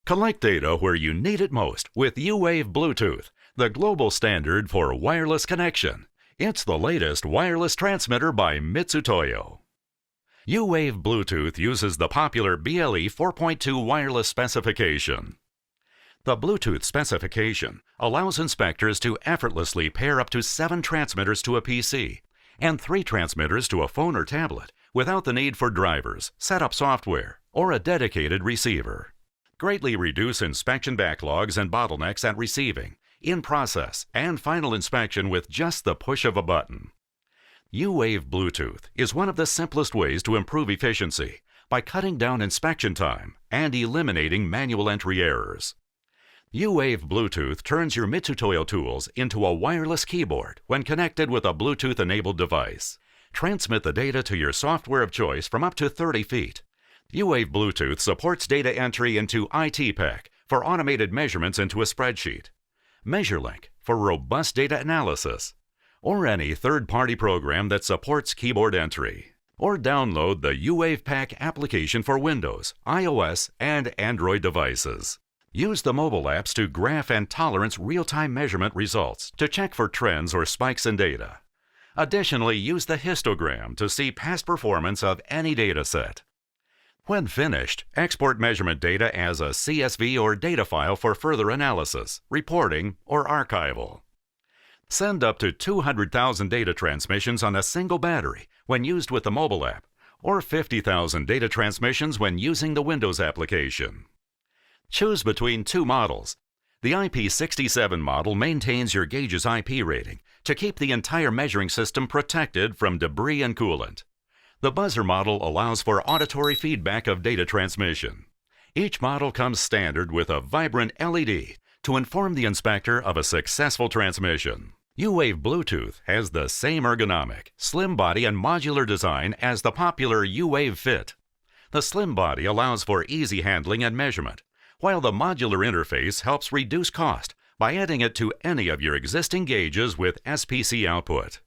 Collect data where you need it most with U-Wave Bluetooth, the global standard for wireless connection. It's the latest wireless transmitter by Mitutoyo. U-Wave Bluetooth uses the popular BLE 4.2 wireless specification. The Bluetooth specification allows inspectors to effortlessly pair up to 7 transmitters to a PC and 3 transmitters to a phone or tablet without the need for drivers, setup software, or a dedicated receiver. Greatly reduce inspection backlogs and bottlenecks at receiving, in-process, and final inspection with just the push of a button. U-Wave Bluetooth is one of the simplest ways to improve efficiency by cutting down inspection time and eliminating manual entry errors. U-Wave Bluetooth turns your Mitutoyo tools into a wireless keyboard when connected with a Bluetooth-enabled device. Transmit the data to your software of choice from up to 30 feet. U-Wave Bluetooth supports data entry into ITPAC for automated measurements into a spreadsheet, MeasureLink for robust data analysis, or any third-party program that supports keyboard entry. Or download the U-Wave Pack application for Windows, iOS, and Android devices. Use the mobile apps to graph and tolerance real-time measurement results to check for trends or spikes in data. Additionally, use the histogram to see past performance of any data set. When finished, export measurement data as a CSV or data file for further analysis, reporting, or archival. Send up to 200,000 data transmissions on a single battery when used with the mobile app, or 50,000 data transmissions when using the Windows application. Choose between 2 models. The IP67 model maintains your gauge's IP rating to keep the entire measuring system protected from debris and coolant. The buzzer model allows for auditory feedback of data transmission. Each model comes standard with a vibrant LED to inform the inspector of a successful transmission. U-Wave Bluetooth has the same ergonomic, slim body and modular design as the popular U-Wave Fit. The slim body allows for easy handling and measurement, while the modular interface helps reduce cost by adding it to any of your existing gauges with SPC output.